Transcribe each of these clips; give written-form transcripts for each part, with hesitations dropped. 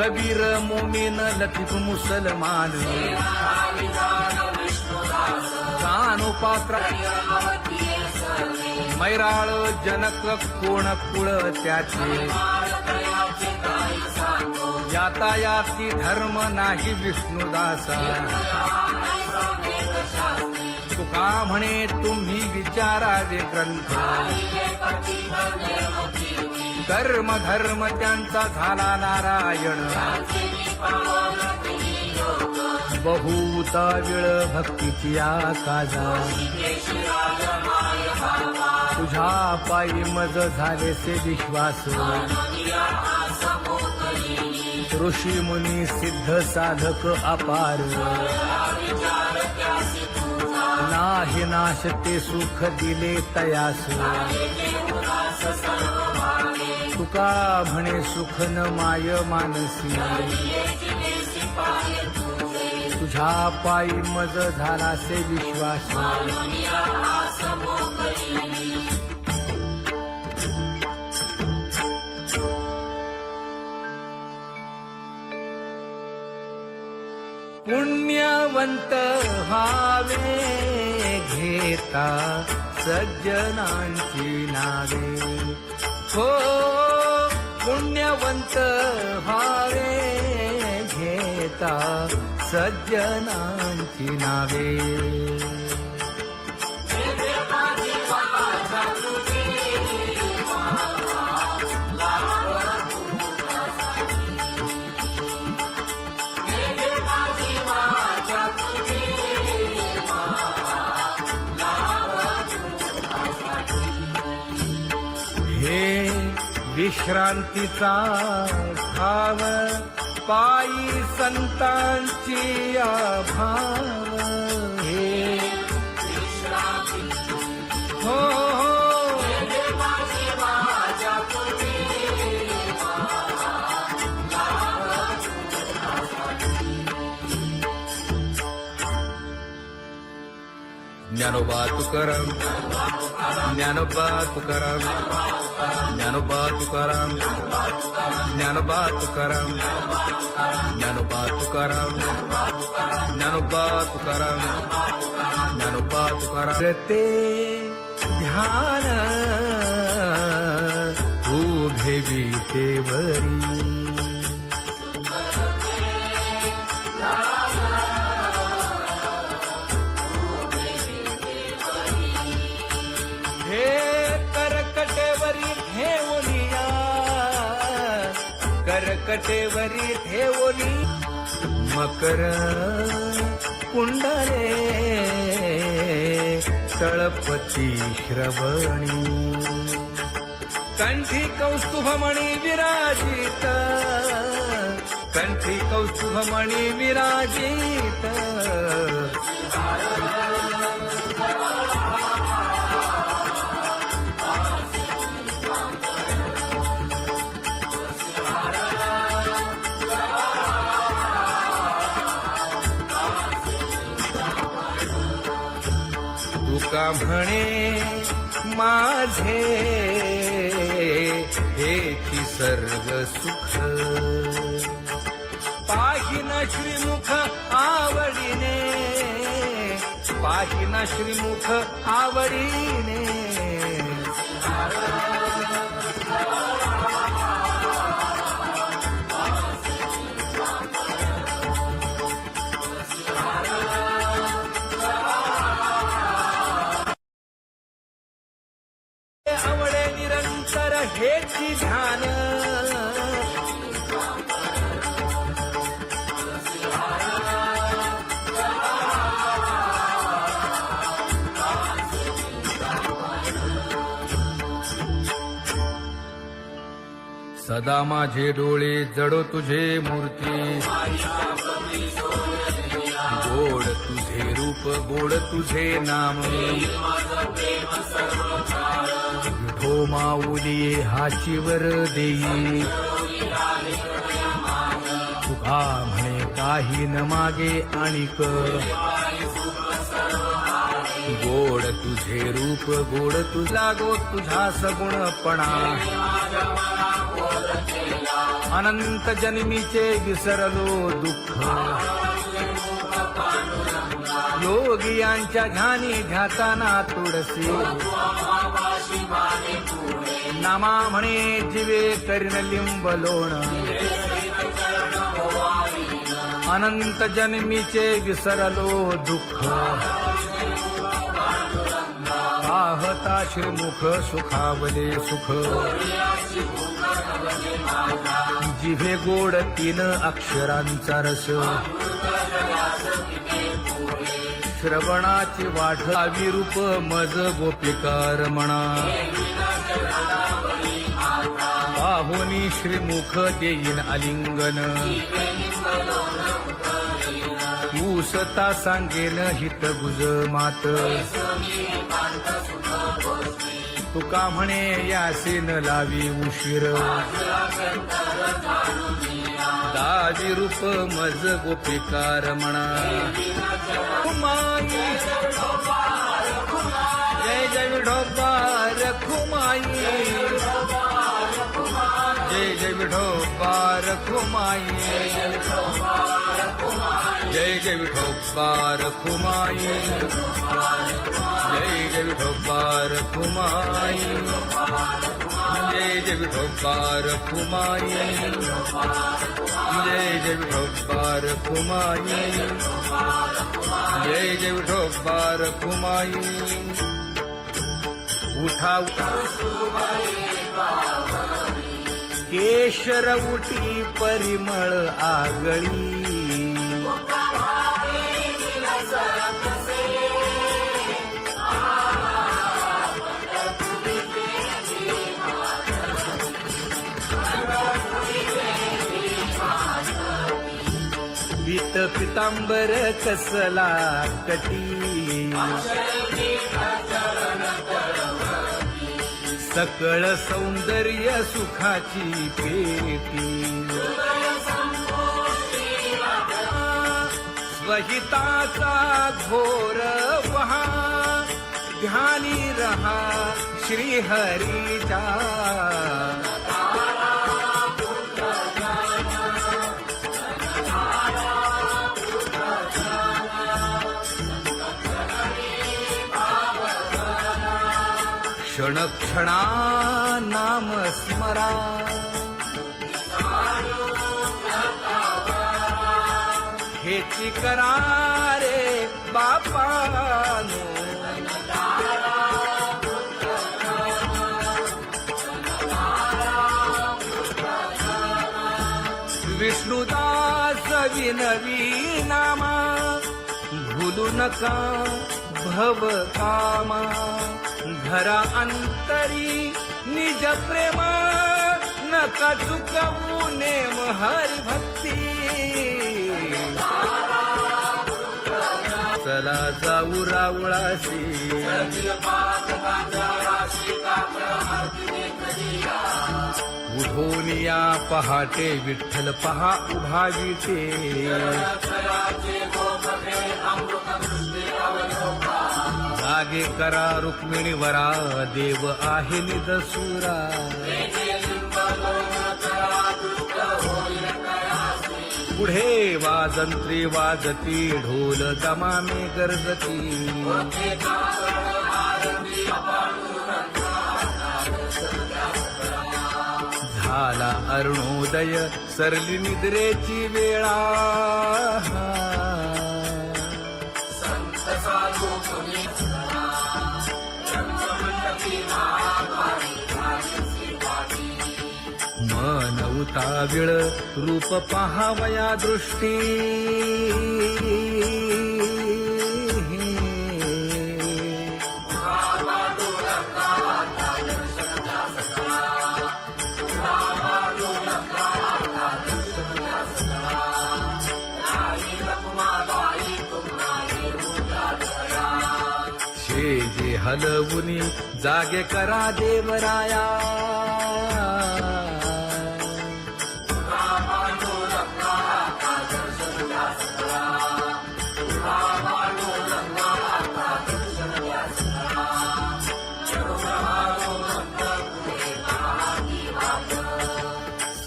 कबीर मोमीन लतीफ मुसलमान कानोपात्र मैराळ जनक कोण कुळ त्याचे यातायाती धर्म नाही विष्णुदासा तुका म्हणे तुम्ही विचारावे ग्रंथ कर्म धर्म त्यांचा झाला नारायण बहुता वेळ भक्तीची आकाजा तुझ्या पायी मज झालेसे विश्वास ऋषी मुनी सिद्ध साधक अपार नाही नाश ते सुख दिले तयास तुका म्हणे सुख न माय मानसी तुझ्या पायी मज झालासे विश्वास पुण्यवंत व्हावे घेता सज्जनांची नावे हो पुण्यवंत व्हावे घेता सज्जनांची नावे हे विश्रांतीचा भाव पायी संतांची अभाव हे हो ज्ञानोबा तुकाराम ज्ञानोबा तुकाराम ज्ञानोबा तुकाराम ज्ञानोबा तुकाराम ज्ञानोबा तुकाराम ज्ञानोबा तुकाराम ज्ञानोबा तुकाराम ते ध्यान उभे विटेवरी करकटेवरी ठेवली मकर कुंडले तळपती श्रवणी कंठी कौस्तुभमणी विराजित कंठी कौस्तुभमणी विराजित तुका म्हणे माझे हेची सर्व सुख पाहिन श्रीमुख आवडीने पाहिन श्रीमुख आवडीने आवडे निरंतर हेची ध्यान सदा माझे डोळे जडो तुझे मूर्ती गोड तुझे रूप गोड तुझे नाम विठो माऊली हाचीवर देई तुका म्हणे काही न मागे आणिक गोड तुझे रूप गोड तुझा गो तुझा सगुणपणा अनंत जन्मीचे विसरलो दुःख योगियांच्या ध्यानी ध्याताना तुळसी नामा म्हणे जीवे करीन लिंब लोण अनंत जन्मीचे विसरलो दुःख पाहता श्रीमुख सुखावले सुख जिभे गोड 3 अक्षरांचा रस श्रवणाची वाढ विरूप मज गोपिकार म्हणा पाहुनी श्रीमुख देईन आलिंगन ऊसता सांगेन हित गुज मात तुका म्हणे यासीन लावी उशीर दावी रूप मज गोपिकार म्हणा खुमाई जय जय विठोबार खुमाई जय जय विठोबार खुमाई जय जय विठोबार खुमाई जय जय विठोबार खुमाई जय जय विठोबार खुमाई जय जय विठोबार खुमाई जय जय विठोबार खुमाई उठा केशर उठी परिमळ आगळी पीत पितांबर कसला कटी सकळ सौंदर्य सुखाची पेटी स्वहिताचा घोर वहा ध्यानी रहा श्रीहरीचा क्षण क्षणा नाम स्मरा हेची करा रे बापानो विष्णुदास विनवी नामा भूलू नका भव कामा धरा अंतरी निज प्रेमा नका चुकवू नेम हरी भक्ती चला जाऊ रावळाशी उठोनिया पहाटे विठ्ठल पहा उभा विटे जागे करा रुक्मिणी वरा देव आहे निदसुरा पुढे वाजंत्री वाजती ढोल दमामे गरजती झाला अरुणोदय सरली निद्रेची वेळा मन उताविळ रूप पहावया दृष्टी जे हलवुनी जागे करा देवराया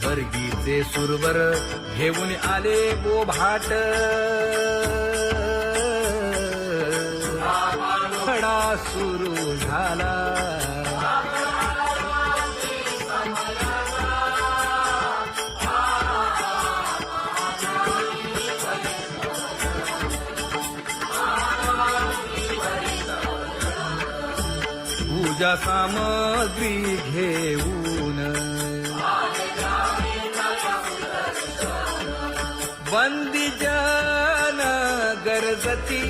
स्वर्गी ते सुरवर घेऊन आले बोभाट खडा सुरू झाला पूजा सामग्री घेऊन बंदी जन गरजती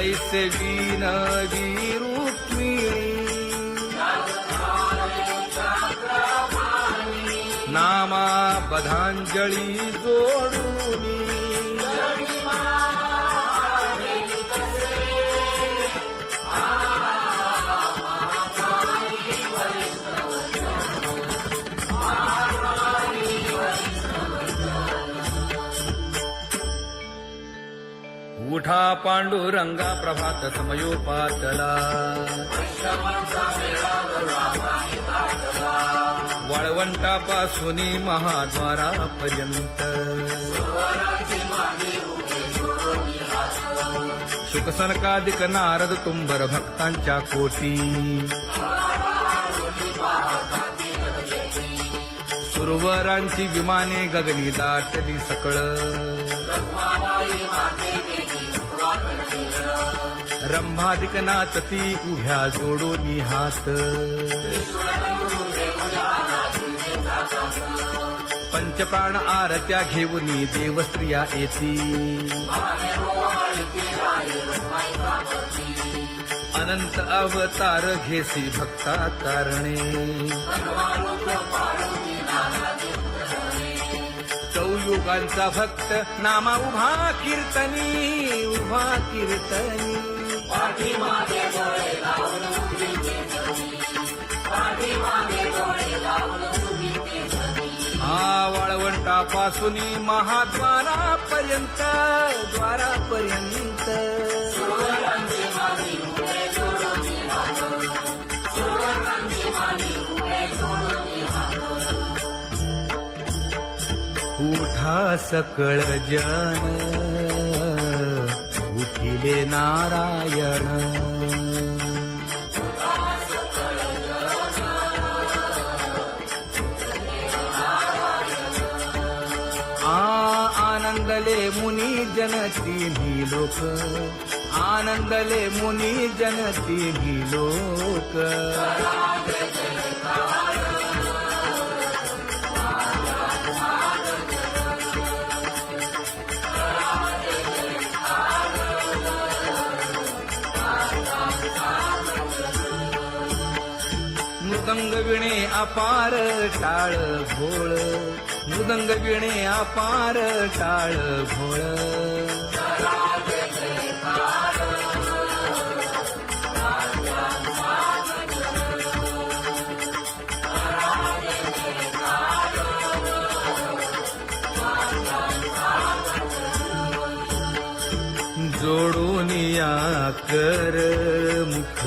ऐसे विनवी रुक्मिणी नामा बधांजळी जोडूनी उठा पांडुरंगा प्रभात समयोपातला वाळवंटापासून महाद्वारापर्यंत शुकसनकादिक नारद तुंबर भक्तांच्या कोटी सुरवरांची विमाने गगनी दाटली सकळ रंभादिक नाचती उभ्या जोडोनी हात पंचप्राण आरत्या घेऊनी देवस्त्रिया येती अनंत अवतार घेसी भक्ता तारणे चौयुगांचा भक्त नामा उभा कीर्तनी उभा कीर्तनी वाळवंटापासून महाद्वारापर्यंत द्वारापर्यंत उठा सकळ जन उठिले नारायण आनंदले मुनी जन तिन्ही लोक आनंदले मुनी जन तिन्ही लोक मृदंग विणे अपार टाळ भोळ मृदंग विणे अपार टाळ भोळ जोडूनिया कर मुख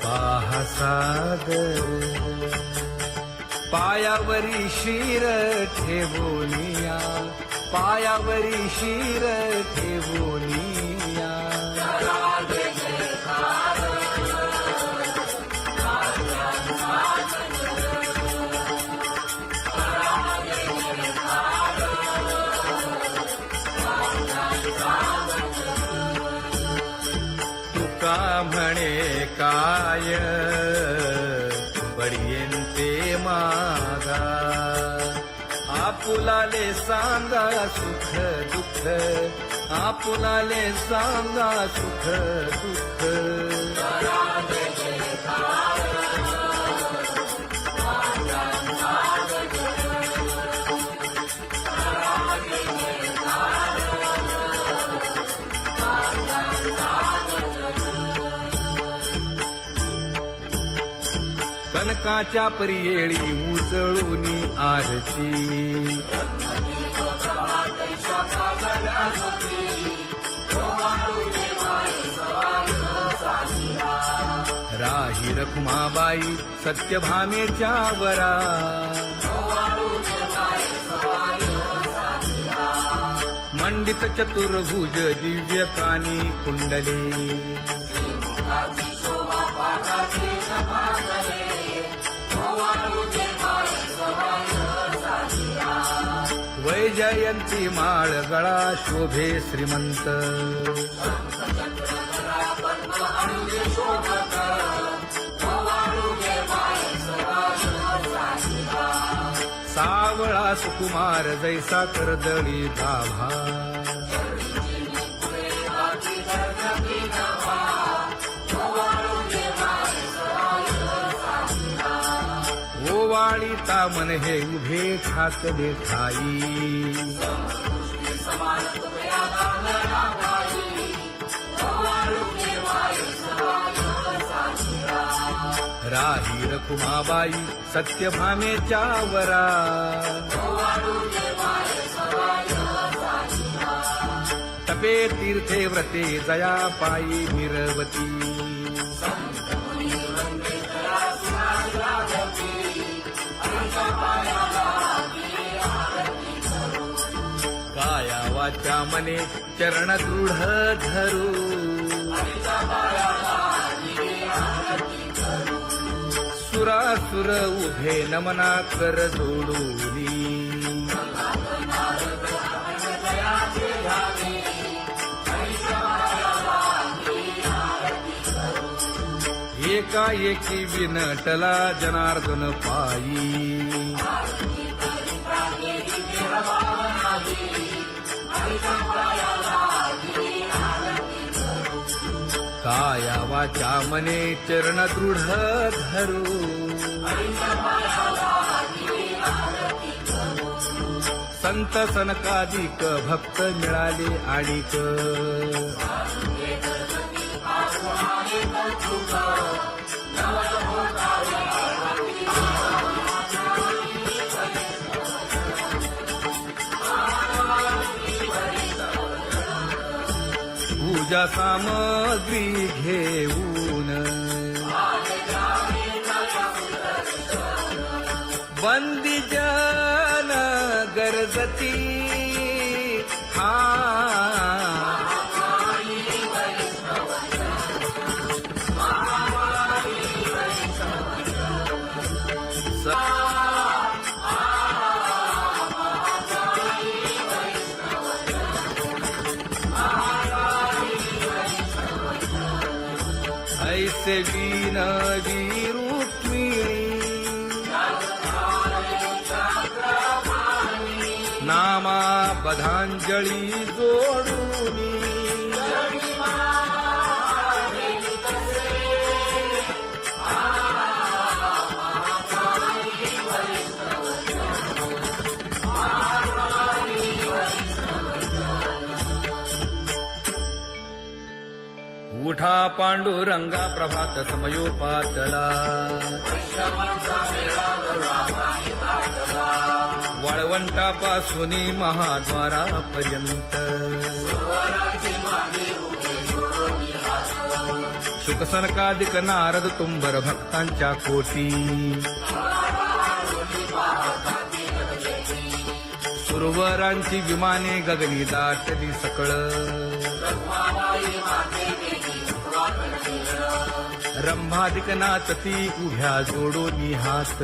पाहा सागर पायावरी शिर ठेवोनिया पायावरी शिर ठेवोनिया तुका म्हणे काय बडियेंते मागा आपुलाले सांगा सुख दुःख आपुलाले सांगा सुख दुःख सनकाच्या परियेळी उजळूनी आरती राही रखुमाबाई सत्यभामेच्या वरा मंडित चतुर्भुज दिव्य कानी कुंडले वैजयंती माळ गळा शोभे श्रीमंत सावळा सुकुमार जैसा कर्दळी गाभा ओवाळी तामन हे उभे ठाकले ठाई राही रखुमाबाई सत्यभामेच्या वरा तपे तीर्थे व्रते जया पायी मिरवती काया वाचा मने चरण दृढ धरू सुरासुर उभे नमना कर जोडूनी एकाएकी विनटला जनार्दन पायी काया वाचा मने चरण दृढ धरू संत सनकादिक भक्त मिळाले आणिक पूजा सामग्री घेऊन बंदी जन गरजती ऐसे विनवी रुक्मिणी नामा बधांजळी जोडूनी उठा पांडुरंगा प्रभात समयोपातला वाळवंटापासून महाद्वारापर्यंत शुकसनकादिक नारद तुंबर भक्तांच्या कोटी सुरवरांची विमाने गगनी दाटली सकळ रंभादिक नाचती उभ्या जोडोनी हात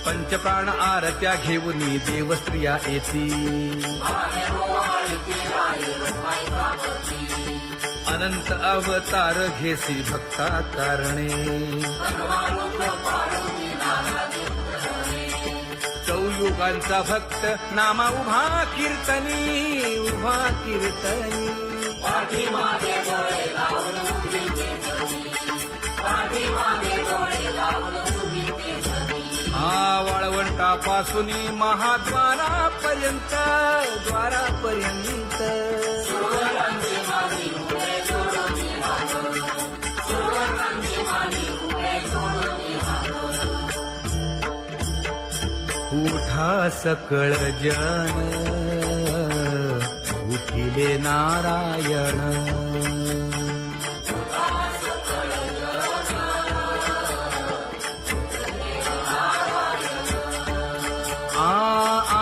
पंचप्राण आरत्या घेऊनी देवस्त्रिया येती अनंत अवतार घेसी भक्ता तारणे चौयुगांचा भक्त नामा उभा कीर्तनी उभा कीर्तनी वाळवंटापासून महाद्वारापर्यंत द्वारापर्यंत उठा सकळ जन उठिले नारायण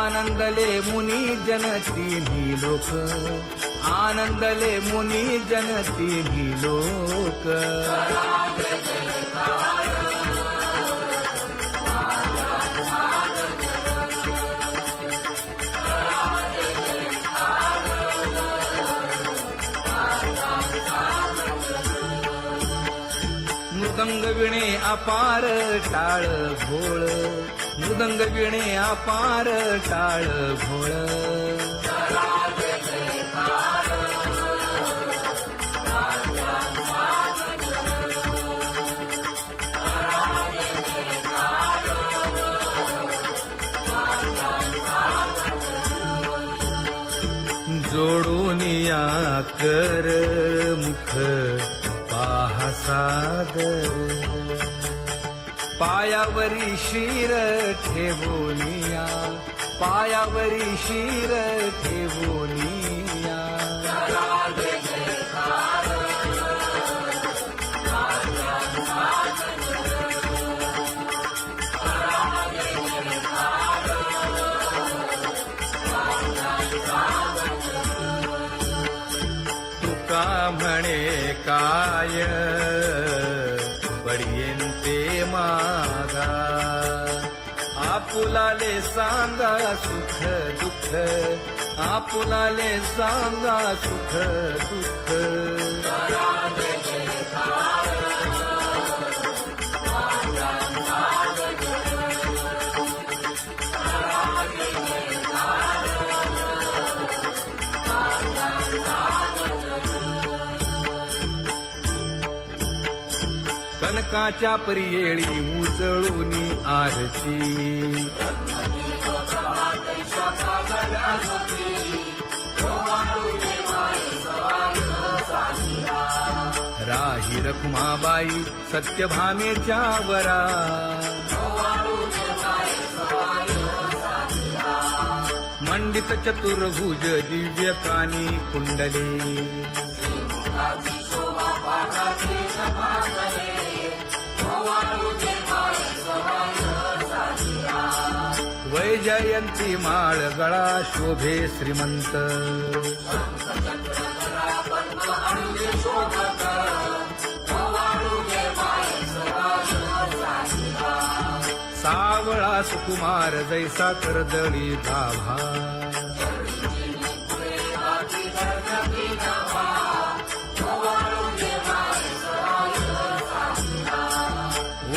आनंदले मुनी जन तिन्ही लोक आनंदले मुनी जन तिन्ही लोक मृदंग विणे अपार टाळ भोळ मृदंग विणे अपार टाळ भोळ जोडून या कर मुख पाहा सादर पायावरी शिर ठेवोनिया पायावरी शिर ठेवोनिया तुका म्हणे काय बडियेंते मागा आपुलाले सांगा सुख दुःख आपुलाले सांगा सुख दुःख कनकाच्या परियेळी उजळूनी आरती राही रखुमाबाई सत्यभामेच्या वरा मंडित चतुर्भुज दिव्य कानी कुंडले वैजयंती माळ गळा शोभे श्रीमंत सावळा सुकुमार जैसा कर्दळी गाभा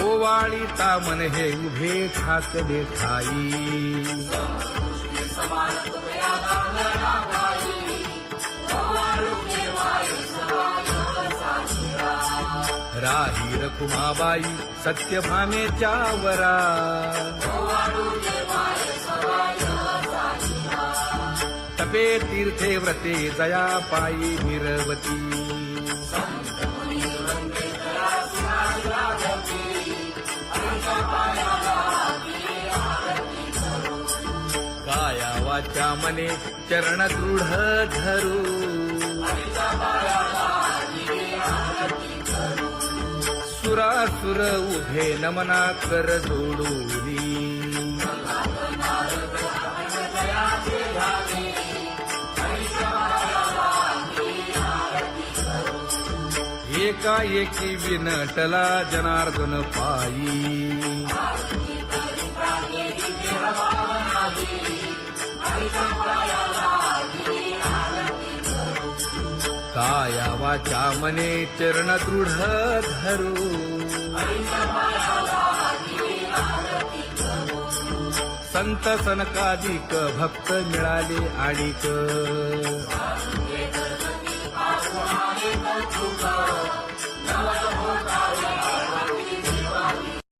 ओवाळीता मन हे उभे ठाकले ठाई राही रखुमाबाई सत्यभामेच्या वरा तपे तीर्थे व्रते जया पायी निरवती काया वाचा मने चरण दृढ धरू सुरासुर उभे नमना कर जोडूनी एकाएकी विनटला जनार्दन पायी काया वाचा मने चरण दृढ धरू संत सनकादिक भक्त मिळाले आणिक